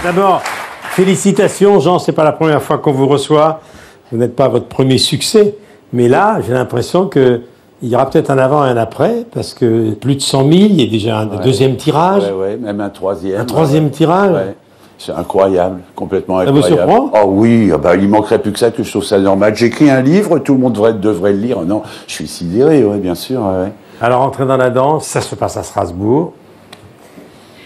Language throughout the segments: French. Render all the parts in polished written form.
D'abord, félicitations, Jean, c'est pas la première fois qu'on vous reçoit. Vous n'êtes pas votre premier succès, mais là, j'ai l'impression qu'il y aura peut-être un avant et un après, parce que plus de 100 000, il y a déjà un deuxième tirage. Oui, même un troisième. Un troisième tirage. Ouais. C'est incroyable, complètement Ça incroyable. vous surprend? Oh oui, il manquerait plus que ça, que je trouve ça normal. J'écris un livre, tout le monde devrait le lire. Non, je suis sidéré, oui, bien sûr. Ouais. Alors, entrer dans la danse, ça se passe à Strasbourg.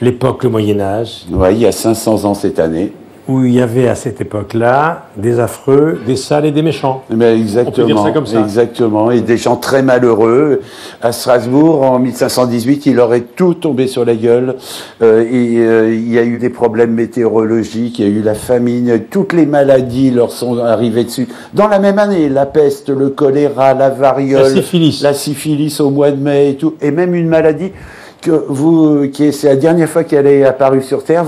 L'époque, le Moyen-Âge. Oui, il y a 500 ans cette année. Où il y avait à cette époque-là des affreux, des sales et des méchants. Mais exactement, on peut dire ça comme ça. Exactement, et des gens très malheureux. À Strasbourg, en 1518, il leur est tout tombé sur la gueule. Il y a eu des problèmes météorologiques, il y a eu la famine, toutes les maladies leur sont arrivées dessus. Dans la même année, la peste, le choléra, la variole, la syphilis au mois de mai et tout, et même une maladie c'est la dernière fois qu'elle est apparue sur Terre,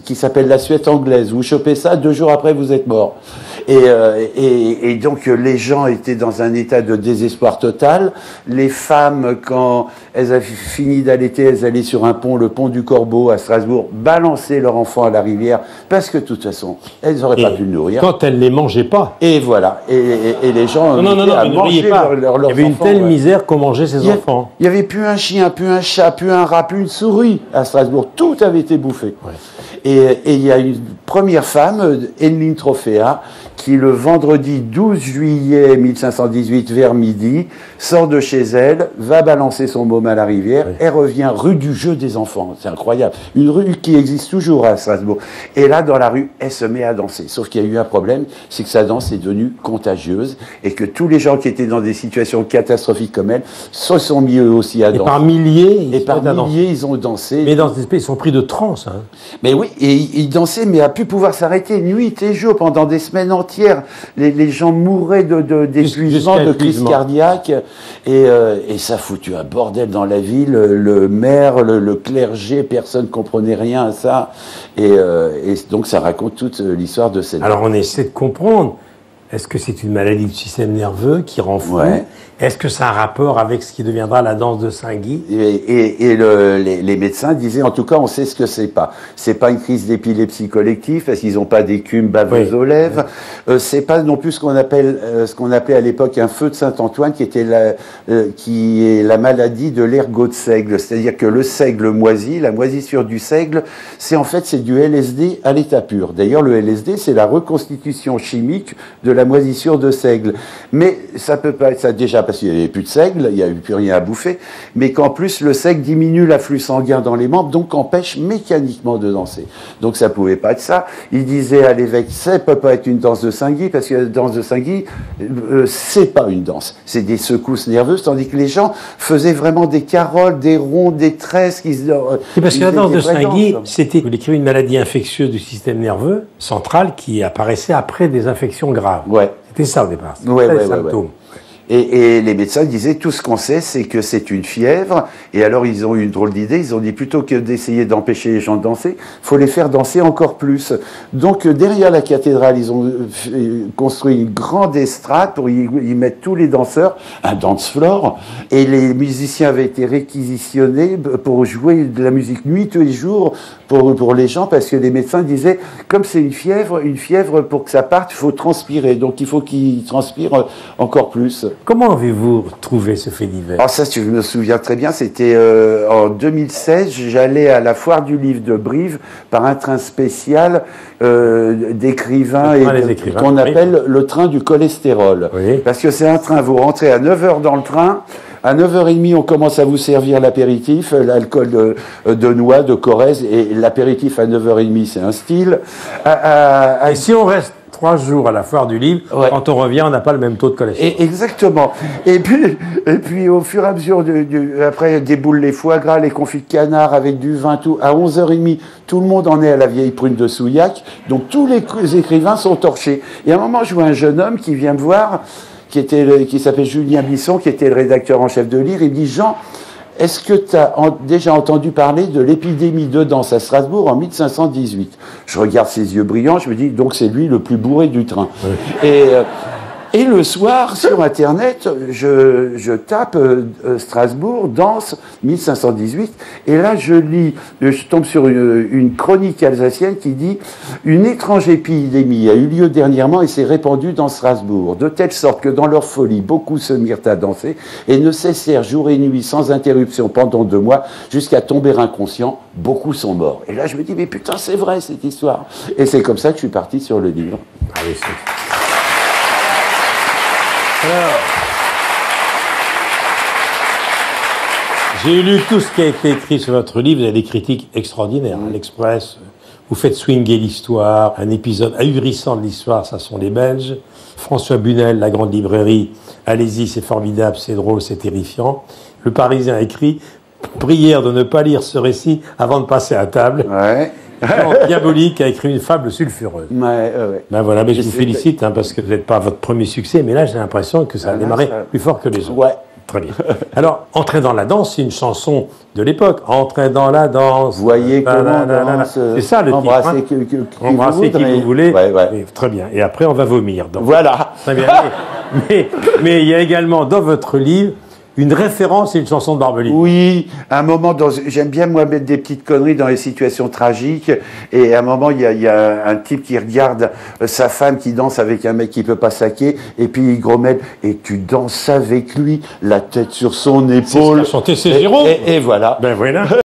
qui s'appelle la suette anglaise. Vous chopez ça, 2 jours après, vous êtes mort. Et donc, les gens étaient dans un état de désespoir total. Les femmes, quand elles avaient fini d'allaiter, elles allaient sur un pont, le pont du Corbeau à Strasbourg, balancer leur enfant à la rivière, parce que de toute façon, elles n'auraient pas pu le nourrir. Quand elles ne les mangeaient pas. Et voilà. Et les gens non, à manger leurs enfants. Il y avait une telle misère qu'on mangeait ses enfants. Il n'y avait plus un chien, plus un chat, plus un rat, plus une souris à Strasbourg. Tout avait été bouffé. Ouais. Et il y a une première femme, Emmeline Trophéa, qui le vendredi 12 juillet 1518 vers midi, sort de chez elle, va balancer son môme à la rivière, oui. Elle revient rue du Jeu des Enfants. C'est incroyable. Une rue qui existe toujours à Strasbourg. Et là, dans la rue, elle se met à danser. Sauf qu'il y a eu un problème, c'est que sa danse est devenue contagieuse et que tous les gens qui étaient dans des situations catastrophiques comme elle se sont mis eux aussi à danser. Et par milliers, ils ont dansé. Mais dans cette espèce, ils sont pris de transe. Hein. Mais oui, et ils dansaient, mais à pu pouvoir s'arrêter nuit et jour pendant des semaines entières. Les gens mouraient d'épuisement, de crise cardiaque, et ça a foutu un bordel dans la ville. Le maire, le clergé, personne ne comprenait rien à ça, et donc ça raconte toute l'histoire de cette... Alors on essaie de comprendre. Est-ce que c'est une maladie du système nerveux qui rend fou? Ouais. Est-ce que ça a un rapport avec ce qui deviendra la danse de Saint-Guy? Les médecins disaient, en tout cas, on sait ce que c'est pas. C'est pas une crise d'épilepsie collective, parce qu'ils n'ont pas d'écume baveuse aux lèvres. C'est pas non plus ce qu'on appelait à l'époque un feu de Saint-Antoine, qui est la maladie de l'ergot de seigle. C'est-à-dire que le seigle moisit, la moisissure du seigle, c'est du LSD à l'état pur. D'ailleurs, le LSD, c'est la reconstitution chimique de la moisissure de seigle. Mais ça peut pas être ça déjà parce qu'il n'y avait plus de seigle, il n'y avait plus rien à bouffer, mais qu'en plus le seigle diminue l'afflux sanguin dans les membres, donc empêche mécaniquement de danser. Donc ça pouvait pas être ça. Il disait à l'évêque, ça peut pas être une danse de Saint-Guy, parce que la danse de Saint-Guy, c'est pas une danse, c'est des secousses nerveuses, tandis que les gens faisaient vraiment des caroles, des ronds, des tresses. C'est parce que la danse de Saint-Guy, c'était une maladie infectieuse du système nerveux central qui apparaissait après des infections graves. Ouais. C'était ça au départ. Ouais. Et les médecins disaient, tout ce qu'on sait, c'est que c'est une fièvre. Et alors, ils ont eu une drôle d'idée. Ils ont dit, plutôt que d'essayer d'empêcher les gens de danser, faut les faire danser encore plus. Donc, derrière la cathédrale, ils ont construit une grande estrade pour y mettre tous les danseurs, un dance floor. Et les musiciens avaient été réquisitionnés pour jouer de la musique nuit tous les jours pour les gens, parce que les médecins disaient, comme c'est une fièvre, pour que ça parte, il faut transpirer. Donc, il faut qu'ils transpirent encore plus. Comment avez-vous trouvé ce fait divers? Alors ça, je me souviens très bien, c'était en 2016, j'allais à la foire du livre de Brive par un train spécial d'écrivains qu'on appelle le train du cholestérol. Oui. Parce que c'est un train, vous rentrez à 9h dans le train, à 9h30, on commence à vous servir l'apéritif, l'alcool de noix, de Corrèze, et l'apéritif à 9h30, c'est un style. Et si on reste 3 jours à la foire du livre, quand on revient, on n'a pas le même taux de cholestérol. Exactement. Et puis au fur et à mesure, après déboulent les foie gras, les confits de canard avec du vin, tout. À 11h30, tout le monde en est à la vieille prune de Souillac. Donc tous les écrivains sont torchés. Et à un moment, je vois un jeune homme qui vient me voir, qui s'appelle Julien Bisson, qui était le rédacteur en chef de Lire. Il me dit, Jean, est-ce que tu as déjà entendu parler de l'épidémie de danse à Strasbourg en 1518 ? Je regarde ses yeux brillants, je me dis, donc c'est lui le plus bourré du train. Oui. Et le soir, sur Internet, je tape Strasbourg, danse 1518, et là je lis, je tombe sur une chronique alsacienne qui dit « Une étrange épidémie a eu lieu dernièrement et s'est répandue dans Strasbourg, de telle sorte que dans leur folie, beaucoup se mirent à danser et ne cessèrent jour et nuit sans interruption pendant 2 mois jusqu'à tomber inconscients. Beaucoup sont morts. » Et là je me dis « Mais putain, c'est vrai cette histoire !» Et c'est comme ça que je suis parti sur le livre. Ah oui, alors, j'ai lu tout ce qui a été écrit sur votre livre, vous avez des critiques extraordinaires. L'Express, vous faites swinger l'histoire, un épisode ahurissant de l'histoire, ça sont les Belges. François Bunel, La Grande Librairie, allez-y, c'est formidable, c'est drôle, c'est terrifiant. Le Parisien a écrit « Prière de ne pas lire ce récit avant de passer à table ». Ouais. Diabolique a écrit une fable sulfureuse. Ouais. Ben voilà, mais je vous félicite parce que vous n'êtes pas à votre premier succès, mais là j'ai l'impression que ça a démarré plus fort que les autres. Ouais. Très bien. Alors, Entrer dans la danse, c'est une chanson de l'époque. Entrer dans la danse. Voyez comment danse. C'est ça le titre. Embrasser Embrasser qui vous voulez. Ouais. Et très bien. Et après, on va vomir. Donc. Voilà. Très bien. Mais il y a également dans votre livre une référence et une chanson de Barbelivre. Oui, à un moment, j'aime bien moi mettre des petites conneries dans les situations tragiques, et à un moment, il y a un type qui regarde sa femme qui danse avec un mec qui peut pas saquer, et puis il grommelle, et tu danses avec lui, la tête sur son épaule. C'est ce qu'a chanté Cégéron. Et voilà. Ben voilà.